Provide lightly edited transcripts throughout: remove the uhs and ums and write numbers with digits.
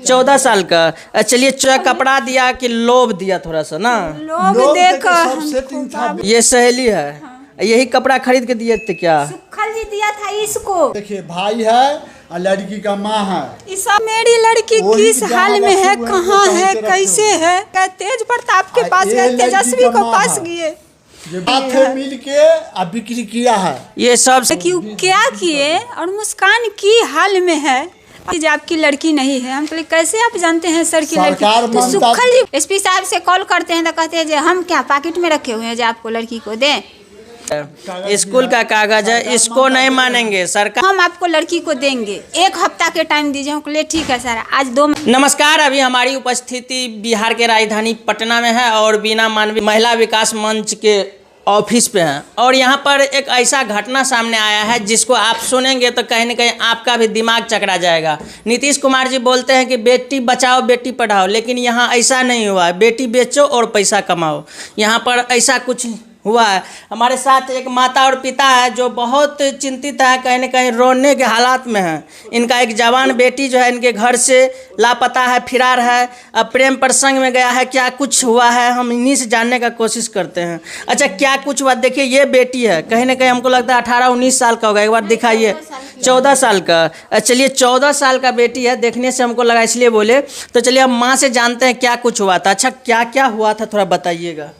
14 साल का। चलिए कपड़ा दिया कि लोभ दिया थोड़ा सा ना? लोग देख ये सहेली है। यही कपड़ा खरीद के दिए थे क्या? सुखल जी दिया था इसको। देखिए भाई है और लड़की का माँ है। इस मेरी लड़की किस हाल में है, कहाँ है, कैसे है? तेज प्रताप के पास गए, तेजस्वी को पास गए, मिल के अब बिक्री किया है। ये सब क्यों क्या किए? और मुस्कान की हाल में है कि आपकी लड़की नहीं है। हम तो कैसे आप जानते हैं सर की लड़की? तो सुखल जी एसपी साहब से कॉल करते हैं तो कहते हैं जो हम क्या पॉकेट में रखे हुए हैं जो आपको लड़की को दें। स्कूल का कागज है, इसको नहीं मानेंगे सरकार। हम आपको लड़की को देंगे, 1 हफ्ता के टाइम दीजिए हमको। ले ठीक है सर, आज 2। नमस्कार, अभी हमारी उपस्थिति बिहार के राजधानी पटना में है और बीना मानवीय महिला विकास मंच के ऑफिस पे हैं। और यहाँ पर एक ऐसा घटना सामने आया है जिसको आप सुनेंगे तो कहीं न कहीं आपका भी दिमाग चकरा जाएगा। नीतीश कुमार जी बोलते हैं कि बेटी बचाओ बेटी पढ़ाओ, लेकिन यहाँ ऐसा नहीं हुआ है। बेटी बेचो और पैसा कमाओ, यहाँ पर ऐसा कुछ हुआ है। हमारे साथ एक माता और पिता है जो बहुत चिंतित है, कहीं न कहीं रोने के हालात में है। इनका एक जवान बेटी जो है इनके घर से लापता है, फिरार है, अब प्रेम प्रसंग में गया है। क्या कुछ हुआ है हम इन्हीं से जानने का कोशिश करते हैं। अच्छा, क्या कुछ हुआ? देखिए ये बेटी है, कहीं ना कहीं हमको लगता है 18-19 साल का होगा। एक बार दिखाइए। 14 साल का। चलिए 14 साल का बेटी है, देखने से हमको लगा इसलिए बोले। तो चलिए हम माँ से जानते हैं क्या कुछ हुआ था। अच्छा क्या क्या हुआ था थोड़ा बताइएगा।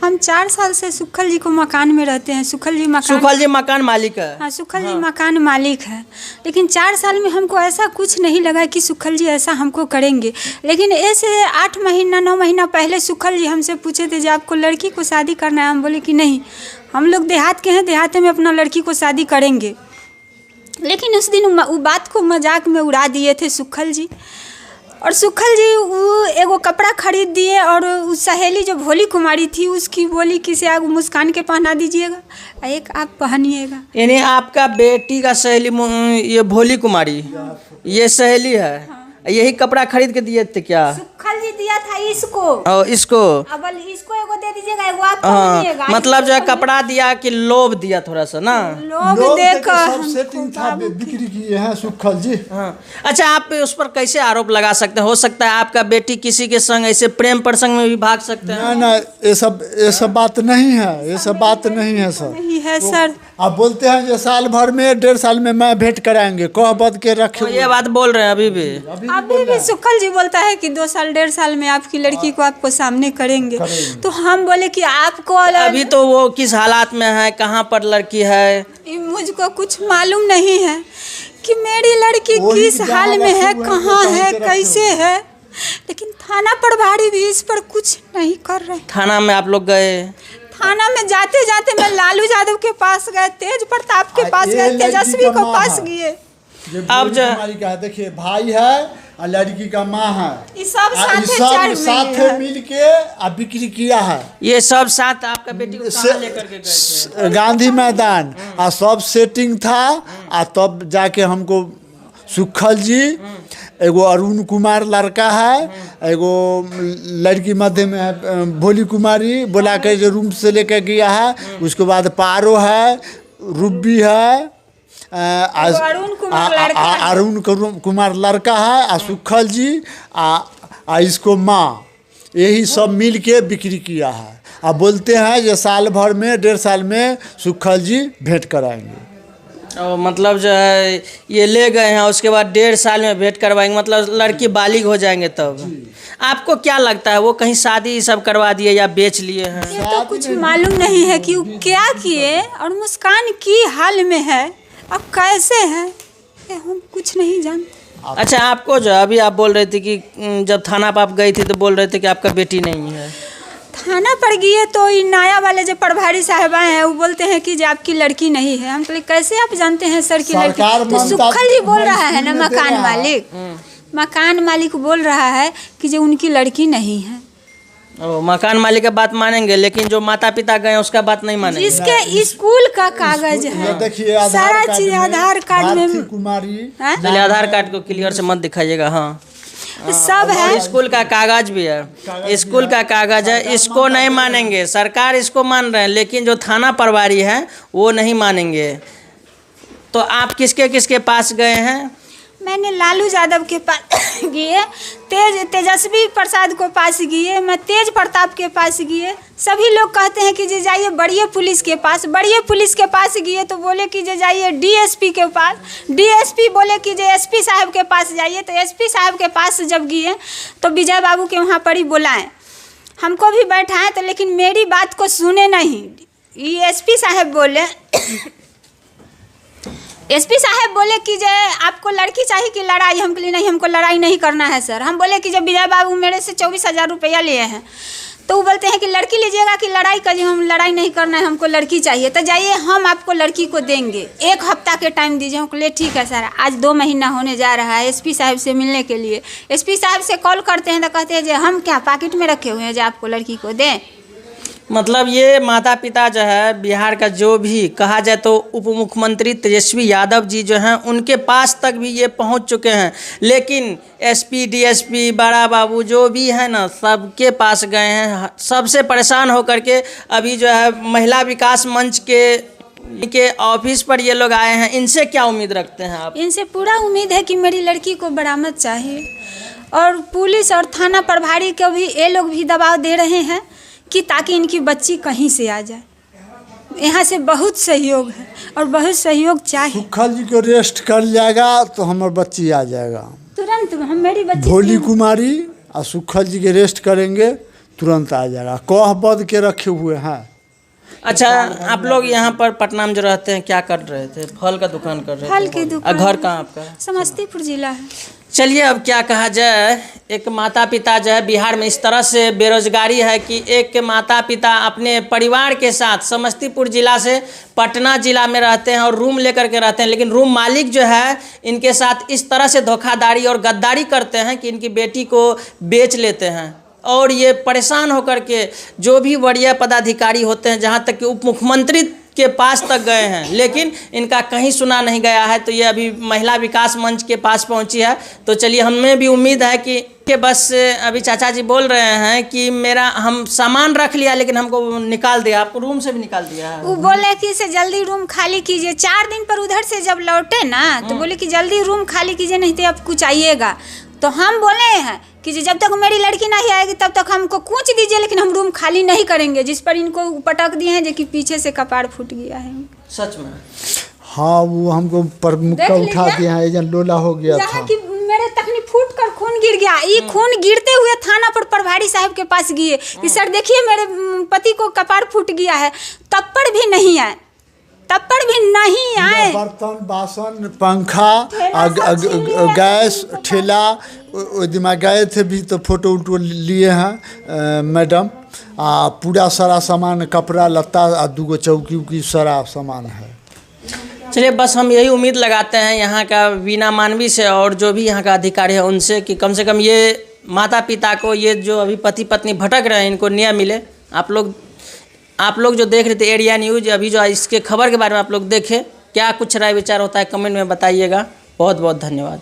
हम 4 साल से सुखल जी को मकान में रहते हैं। सुखल जी मकान मालिक है। हाँ, सुखल जी मकान मालिक है। लेकिन 4 साल में हमको ऐसा कुछ नहीं लगा कि सुखल जी ऐसा हमको करेंगे। लेकिन ऐसे 8 महीना 9 महीना पहले सुखल जी हमसे पूछे थे जो आपको लड़की को शादी करना है। हम बोले कि नहीं, हम लोग देहात के हैं, देहात में अपना लड़की को शादी करेंगे। लेकिन उस दिन वो बात को मजाक में उड़ा दिए थे सुखल जी। और सुखल जी वो एगो कपड़ा खरीद दिए और उस सहेली जो भोली कुमारी थी उसकी बोली कि से मुस्कान के पहना दीजिएगा, एक आप पहनिएगा। यानी आपका बेटी का सहेली ये भोली कुमारी ये सहेली है। हाँ। यही कपड़ा खरीद के दिए थे क्या? सुखल जी दिया था इसको। इसको अब इसको एगो दे दीजिएगा, एगो आप पहनिएगा। मतलब जो है कपड़ा दिया कि लोभ दिया थोड़ा सा ना? लोभ देख सब सेटिंग था, बिक्री किए हैं सुखल जी। हाँ। अच्छा, आप उस पर कैसे आरोप लगा सकते हैं? हो सकता है आपका बेटी किसी के संग ऐसे प्रेम प्रसंग में भी भाग सकते हैं। ना ये सब बात नहीं है, ये सब बात नहीं है सर। नहीं है सर। आप बोलते हैं जो साल भर में 1.5 साल में मैं भेंट कराएंगे, कह बद के रखे। ये बात बोल रहे हैं अभी भी सुखल जी बोलता है कि 2 साल 1.5 साल में आपकी लड़की को आपको सामने करेंगे। तो हम बोले कि आपको अभी तो वो किस हालात में है, कहाँ पर लड़की है, मुझको कुछ मालूम नहीं है कि मेरी लड़की किस हाल में है, कहाँ है, कैसे है। लेकिन थाना प्रभारी भी इस पर कुछ नहीं कर रहे। थाना में आप लोग गए? थाना में जाते जाते मैं लालू यादव के पास गए, तेज प्रताप के पास गए, तेजस्वी को पास गए। अब देखिए भाई है और लड़की का माँ है। सब साथ मिल के अब बिक्री किया है। ये सब साथ आपका बेटी को कहाँ लेकर के गए थे? गांधी मैदान। और सब सेटिंग था। और तब जाके हमको सुखल जी, एगो अरुण कुमार लड़का है, एगो लड़की मध्य में है भोली कुमारी, बुला के जो रूम से लेकर गया है। उसके बाद पारो है, रूबी है, अरुण कुमार लड़का है, और सुखल जी इसको माँ, यही सब मिल के बिक्री किया है। अब बोलते हैं जो साल भर में 1.5 साल में सुखल जी भेंट कराएंगे। मतलब जो है ये ले गए हैं, उसके बाद 1.5 साल में भेंट करवाएंगे, मतलब लड़की बालिग हो जाएंगे तब। आपको क्या लगता है वो कहीं शादी सब करवा दिए या बेच लिए हैं? ये तो कुछ मालूम नहीं है कि वो क्या किए और मुस्कान की हाल में है, अब कैसे है, हम कुछ नहीं जानते। अच्छा, आपको जो अभी आप बोल रहे थे कि जब थाना पर आप गई थी तो बोल रहे थे कि आपका बेटी नहीं है। थाना पर गए तो ये नया वाले जो प्रभारी साहब आए हैं वो बोलते हैं कि जो आपकी लड़की नहीं है। हम तो कैसे आप जानते हैं सर की लड़की? तो सुखल जी बोल रहा है ना, मकान मालिक बोल रहा है कि जो उनकी लड़की नहीं है। मकान मालिक का बात मानेंगे, लेकिन जो माता पिता गए उसका बात नहीं मानेंगे। इसके स्कूल का कागज है, सारा चीज आधार कार्ड में कुमारी। आधार कार्ड को क्लियर से मत दिखाइएगा। हाँ, सब है। स्कूल का कागज भी है, स्कूल का कागज है। इसको नहीं मानेंगे, सरकार इसको मान रहे हैं, लेकिन जो थाना प्रभारी है वो नहीं मानेंगे। तो आप किसके किसके पास गए हैं? मैंने लालू यादव के पास गए, तेजस्वी प्रसाद को पास गए, मैं तेज प्रताप के पास गए। सभी लोग कहते हैं कि जे जाइए बड़िए पुलिस के पास, बड़िए पुलिस के पास गए तो बोले कि जे जाइए डीएसपी के पास, डीएसपी बोले कि जे एसपी साहब के पास जाइए, तो एसपी साहब के पास जब गए तो विजय बाबू के वहाँ पर ही बुलाएं, हमको भी बैठाएं, तो लेकिन मेरी बात को सुने नहीं। ये एसपी साहब बोले एसपी साहब बोले कि जे आपको लड़की चाहिए कि लड़ाई? हम बोले नहीं, हमको लड़ाई नहीं करना है सर। हम बोले कि जब विजय बाबू मेरे से 24,000 रुपया लिए हैं, तो वो बोलते हैं कि लड़की लीजिएगा कि लड़ाई करिए? हम लड़ाई नहीं करना है, हमको लड़की चाहिए। तो जाइए हम आपको लड़की को देंगे, 1 हफ्ता के टाइम दीजिए। हम बोले ठीक है सर। आज 2 महीना होने जा रहा है एसपी साहब से मिलने के लिए। एसपी साहब से कॉल करते हैं तो कहते हैं जो हम क्या पॉकेट में रखे हुए हैं जो आपको लड़की को दें। मतलब ये माता पिता जो है बिहार का, जो भी कहा जाए तो उप मुख्यमंत्री तेजस्वी यादव जी जो हैं उनके पास तक भी ये पहुंच चुके हैं, लेकिन एसपी डीएसपी बड़ा बाबू जो भी है ना, सबके पास गए हैं। सबसे परेशान होकर के अभी जो है महिला विकास मंच के ऑफिस पर ये लोग आए हैं। इनसे क्या उम्मीद रखते हैं आप? इनसे पूरा उम्मीद है कि मेरी लड़की को बरामद चाहिए, और पुलिस और थाना प्रभारी को भी ये लोग भी दबाव दे रहे हैं कि ताकि इनकी बच्ची कहीं से आ जाए। यहाँ से बहुत सहयोग है और बहुत सहयोग चाहिए। सुखल जी को रेस्ट कर जाएगा तो हमारी बच्ची आ जाएगा तुरंत। हम मेरी बच्ची भोली कुमारी और सुखल जी के रेस्ट करेंगे, तुरंत आ जाएगा। कह बद के रखे हुए हैं। अच्छा, आप लोग यहाँ पर पटना में जो रहते हैं क्या कर रहे थे? फल का दुकान कर रहे थे? फल की दुकान। घर कहाँ आपका? समस्तीपुर जिला है। चलिए, अब क्या कहा जाए, एक माता पिता जो है बिहार में इस तरह से बेरोजगारी है कि एक माता पिता अपने परिवार के साथ समस्तीपुर जिला से पटना जिला में रहते हैं और रूम लेकर के रहते हैं, लेकिन रूम मालिक जो है इनके साथ इस तरह से धोखाधड़ी और गद्दारी करते हैं कि इनकी बेटी को बेच लेते हैं। और ये परेशान होकर के जो भी वरीय पदाधिकारी होते हैं, जहाँ तक कि उप मुख्यमंत्री के पास तक गए हैं, लेकिन इनका कहीं सुना नहीं गया है। तो ये अभी महिला विकास मंच के पास पहुंची है। तो चलिए, हमें भी उम्मीद है कि बस अभी चाचा जी बोल रहे हैं कि हम सामान रख लिया लेकिन हमको निकाल दिया। आपको रूम से भी निकाल दिया है? वो बोले कि इसे जल्दी रूम खाली कीजिए। 4 दिन पर उधर से जब लौटे ना, तो बोले कि जल्दी रूम खाली कीजिए, नहीं तो अब कुछ आइएगा। तो हम बोले हैं कि जब तक मेरी लड़की नहीं आएगी तब तक हमको कूच दीजिए, लेकिन हम रूम खाली नहीं करेंगे। जिस पर इनको पटक दिए हैं जो कि पीछे से कपाड़ फूट गया है। सच में? हाँ, वो हमको मुक्का उठा दिया है, एजेंट लोला हो गया था कि मेरे तखनी फूट कर खून गिर गया। ये खून गिरते हुए थाना पर प्रभारी साहब के पास गए कि सर देखिए मेरे पति को कपाड़ फूट गया है। तब पर भी नहीं आए, तब पर भी नहीं आए। बर्तन बासन पंखा गैस ठेला दिमाग गए थे भी, तो फोटो उटो लिए हैं मैडम। पूरा सारा सामान, कपड़ा लत्ता और 2 चौकी उकी सारा सामान है। चलिए, बस हम यही उम्मीद लगाते हैं यहाँ का वीना मानवी से और जो भी यहाँ का अधिकारी है उनसे कि कम से कम ये माता पिता को, ये जो अभी पति पत्नी भटक रहे हैं, इनको न्याय मिले। आप लोग जो देख रहे थे एरिया न्यूज़, अभी जो इसके खबर के बारे में आप लोग देखें, क्या कुछ राय विचार होता है कमेंट में बताइएगा। बहुत बहुत धन्यवाद।